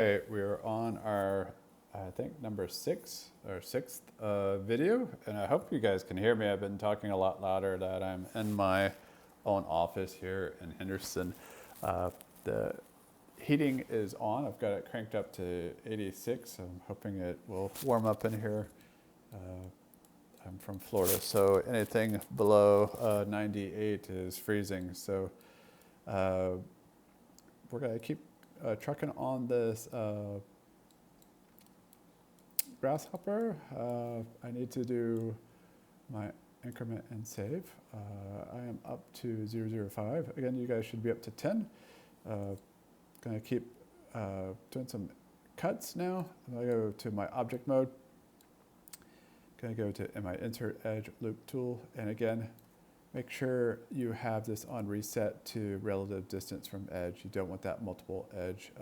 Okay, we're on our, I think, number 6th video, and I hope you guys can hear me. I've been talking a lot louder that I'm in my own office here in Henderson. The heating is on. I've got it cranked up to 86. I'm hoping it will warm up in here. I'm from Florida, so anything below 98 is freezing. So we're going to keep trucking on this Grasshopper. I need to do my increment and save. I am up to 005. Again, you guys should be up to 10. Going to keep doing some cuts now. I'm going to go to my object mode. Going to go to my insert edge loop tool, and again, make sure you have this on reset to relative distance from edge. You don't want that multiple edge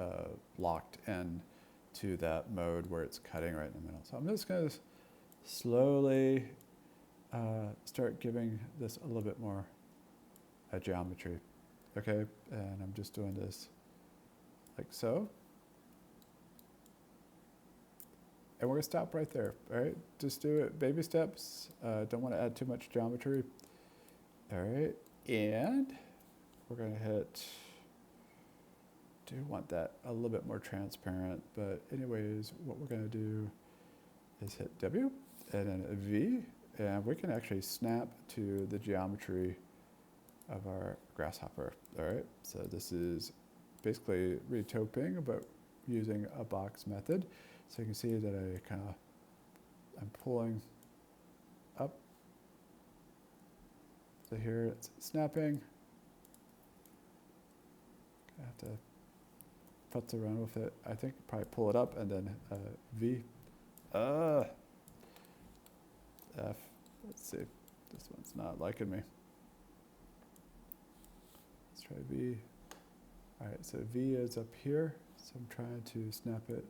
locked in to that mode where it's cutting right in the middle. So I'm just going to slowly start giving this a little bit more geometry. Okay, and I'm just doing this like so. And we're going to stop right there, all right? Just do it baby steps. Don't want to add too much geometry. All right, and we're going to hit, do want that a little bit more transparent, but anyways, what we're going to do is hit W and then a V, and we can actually snap to the geometry of our Grasshopper. All right, so this is basically retoping, but using a box method. So you can see that I'm pulling up. So here it's snapping. I have to futz around with it. I think probably pull it up and then V. F. Let's see. This one's not liking me. Let's try V. All right, so V is up here. So I'm trying to snap it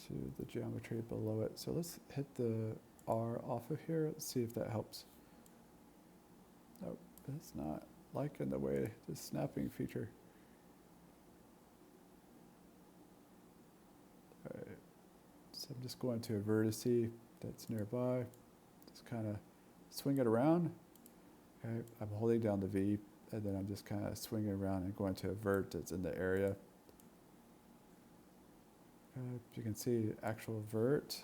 to the geometry below it. So let's hit the R off of here. Let's see if that helps. Nope, it's not liking the way the snapping feature. All right, so I'm just going to a vertice that's nearby. Just kind of swing it around. Okay, I'm holding down the V, and then I'm just kind of swinging around and going to a vert that's in the area. You can see actual vert.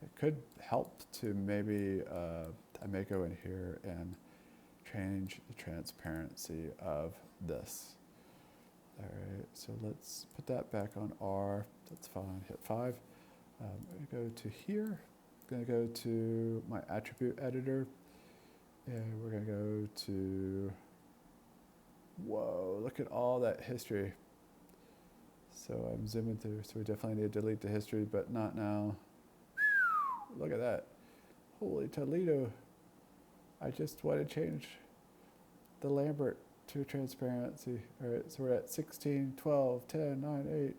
It could help to maybe, I may go in here and change the transparency of this. All right, so let's put that back on R. That's fine, hit 5. I'm gonna go to here. I'm gonna go to my attribute editor, and we're gonna go to, whoa, look at all that history. So I'm zooming through, so we definitely need to delete the history, but not now. Look at that. Holy Toledo. I just want to change the Lambert to transparency. All right, so we're at 16, 12, 10, 9, 8.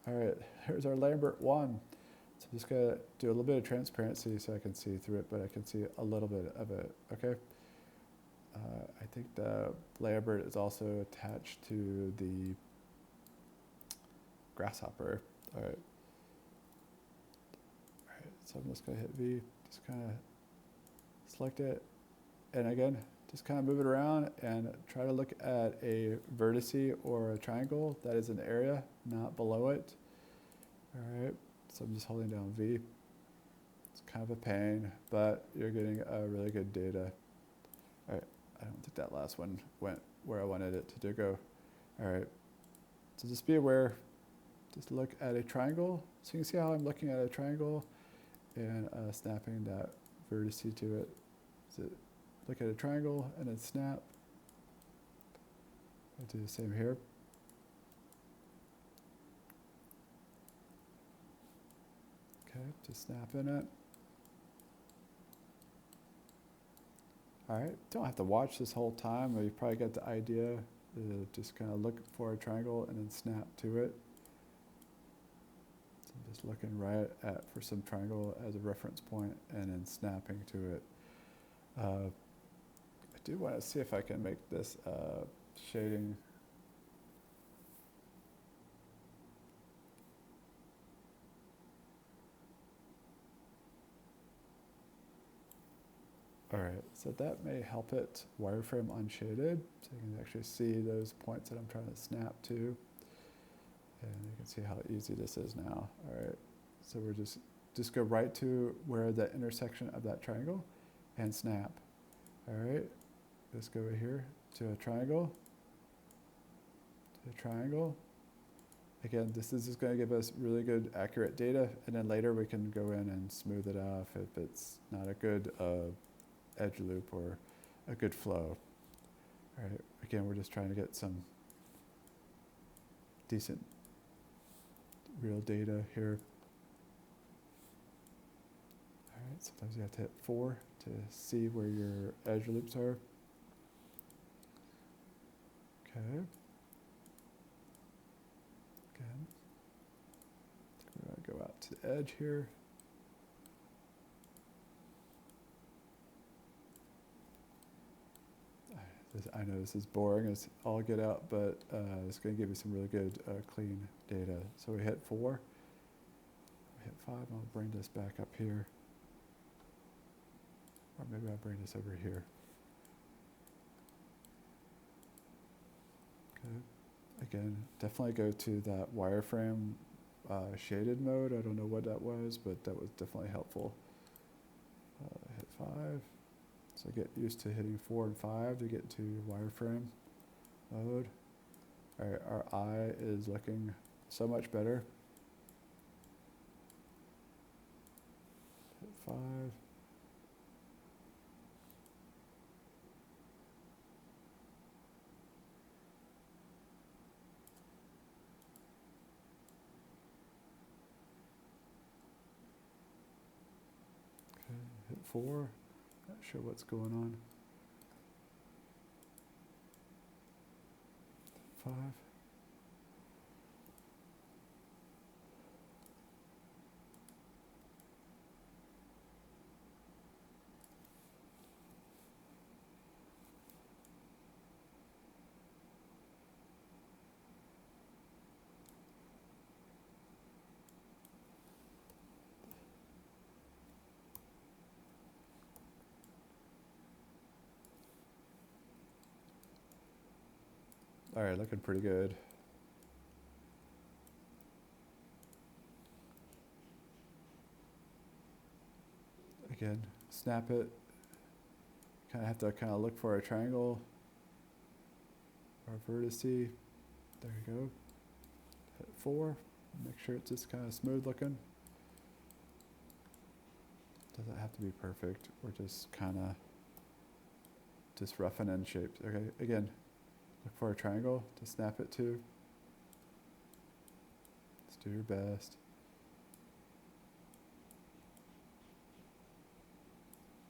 All right, here's our Lambert 1. So I'm just going to do a little bit of transparency so I can see through it, but I can see a little bit of it, okay? I think the Lambert is also attached to the Grasshopper. All right. All right, so I'm just going to hit V, just kind of select it, and again, just kind of move it around and try to look at a vertice or a triangle that is an area, not below it. All right, so I'm just holding down V. It's kind of a pain, but you're getting a really good data. All right, I don't think that last one went where I wanted it to go. All right, so just be aware. Just look at a triangle. So you can see how I'm looking at a triangle and snapping that vertice to it. So look at a triangle and then snap. I'll do the same here. Okay, just snap in it. All right, don't have to watch this whole time, but you probably get the idea. Just kind of look for a triangle and then snap to it. Just looking right at for some triangle as a reference point and then snapping to it. I do want to see if I can make this shading All right, so that may help it wireframe unshaded, so you can actually see those points that I'm trying to snap to. And you can see how easy this is now. All right, so we're just go right to where the intersection of that triangle and snap. All right, let's go over here to a triangle, Again, this is just going to give us really good, accurate data, and then later we can go in and smooth it off if it's not a good edge loop or a good flow. All right, again, we're just trying to get some decent real data here. All right, sometimes you have to hit 4 to see where your edge loops are. Okay. Again, we're going to go out to the edge here. I know this is boring as all get out, but it's going to give you some really good clean data. So we hit 4, we hit 5, I'll bring this back up here. Or maybe I'll bring this over here. Okay. Again, definitely go to that wireframe shaded mode. I don't know what that was, but that was definitely helpful. Hit 5. So get used to hitting 4 and 5 to get to wireframe mode. All right, our eye is looking so much better. Hit 5. Okay, hit 4. Not sure what's going on. 5. All right, looking pretty good. Again, snap it. Kind of have to kind of look for a triangle or vertice. There you go. Hit 4. Make sure it's just kind of smooth looking. Doesn't have to be perfect. We're just kind of just roughing in shapes. Okay, again, look for a triangle to snap it to. Just do your best.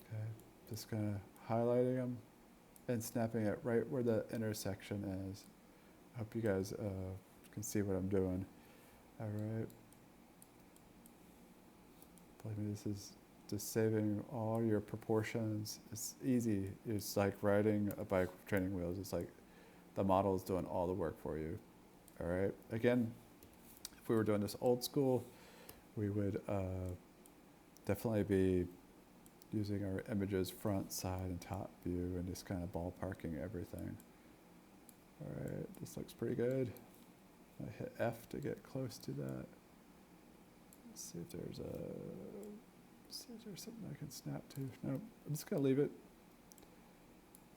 Okay, just kind of highlighting them and snapping it right where the intersection is. I hope you guys can see what I'm doing. All right. Believe me, this is just saving all your proportions. It's easy. It's like riding a bike with training wheels. It's like the model is doing all the work for you. All right. Again, if we were doing this old school, we would definitely be using our images front, side, and top view and just kind of ballparking everything. All right, this looks pretty good. I hit F to get close to that. Let's see if there's something I can snap to. No, I'm just gonna leave it.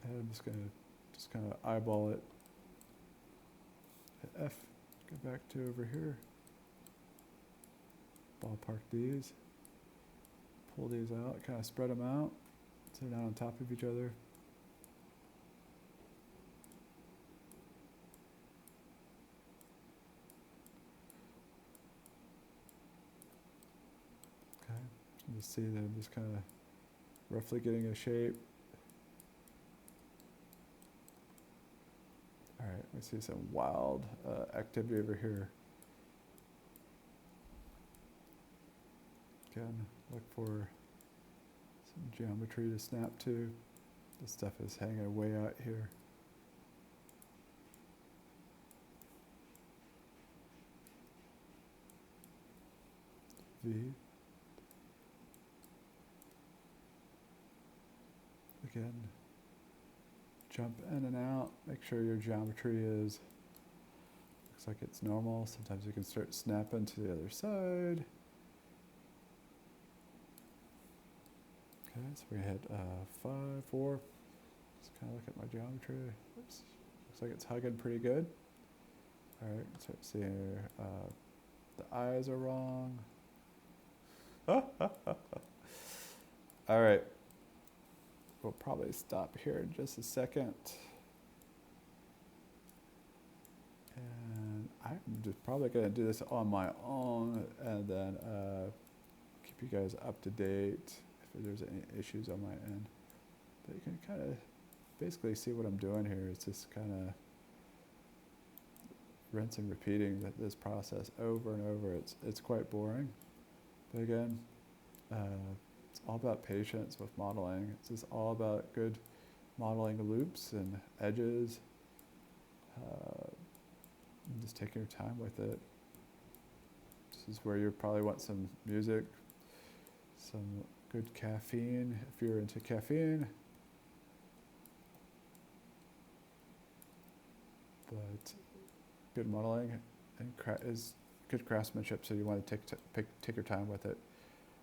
And I'm just gonna kind of eyeball it. Hit F, go back to over here. Ballpark these. Pull these out, kind of spread them out, so they're not on top of each other. Okay, you see that I'm just kind of roughly getting a shape. All right, we see some wild activity over here. Again, look for some geometry to snap to. This stuff is hanging way out here. V. again, jump in and out, make sure your geometry looks like it's normal. Sometimes you can start snapping to the other side. Okay, so we hit 5, 4. Just kind of look at my geometry. Oops. Looks like it's hugging pretty good. All right, start seeing the eyes are wrong. All right, we'll probably stop here in just a second. And I'm just probably going to do this on my own and then keep you guys up to date if there's any issues on my end. But you can kind of basically see what I'm doing here. It's just kind of rinse and repeating this process over and over. It's quite boring. But again, it's all about patience with modeling. It's just all about good modeling loops and edges. And just taking your time with it. This is where you probably want some music, some good caffeine if you're into caffeine. But good modeling and is good craftsmanship, so you want to take your time with it.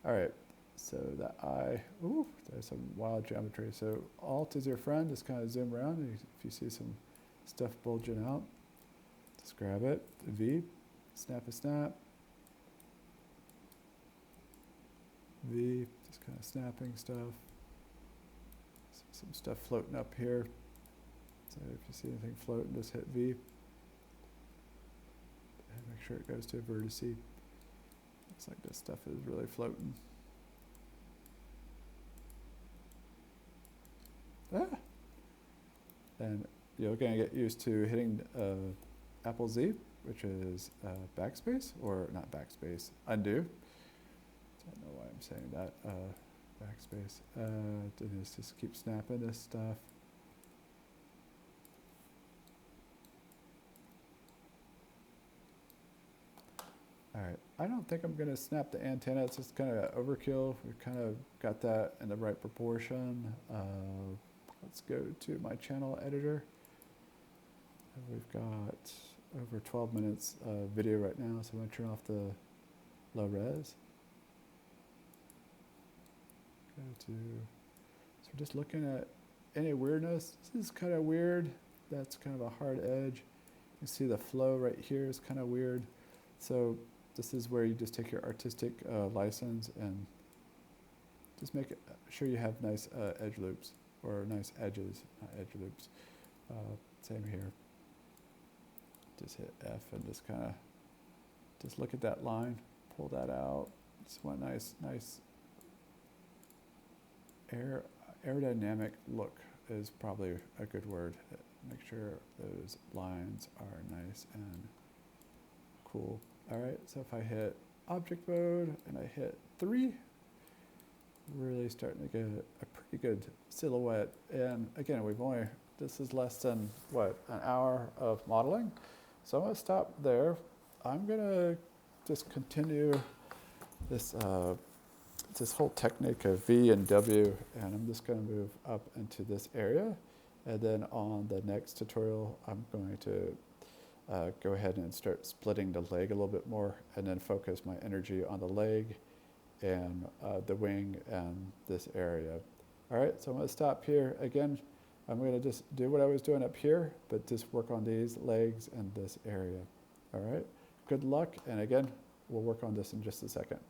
All right, so that eye, ooh, there's some wild geometry. So Alt is your friend, just kind of zoom around, and if you see some stuff bulging out, just grab it, V, snap a snap, V, just kind of snapping stuff. Some stuff floating up here. So if you see anything floating, just hit V. And make sure it goes to vertice. Looks like this stuff is really floating. Ah! And you're going to get used to hitting Apple Z, which is backspace, or not backspace, undo. I don't know why I'm saying that, backspace. Just keep snapping this stuff. All right, I don't think I'm gonna snap the antenna. It's just kind of overkill. We've kind of got that in the right proportion. Let's go to my channel editor. We've got over 12 minutes of video right now, so I'm gonna turn off the low res. So we're just looking at any weirdness. This is kind of weird. That's kind of a hard edge. You can see the flow right here is kind of weird. So this is where you just take your artistic license and just make sure you have nice edge loops, or nice edges, not edge loops. Same here. Just hit F and just kind of just look at that line, pull that out. Just want nice aerodynamic look is probably a good word. Make sure those lines are nice and cool. All right, so if I hit object mode and I hit 3, really starting to get a pretty good silhouette. And again, this is less than, what, an hour of modeling. So I'm gonna stop there. I'm gonna just continue this this whole technique of V and W, and I'm just gonna move up into this area. And then on the next tutorial, I'm going to go ahead and start splitting the leg a little bit more, and then focus my energy on the leg and the wing and this area. All right, so I'm gonna stop here. Again, I'm gonna just do what I was doing up here, but just work on these legs and this area. All right, good luck, and again, we'll work on this in just a second.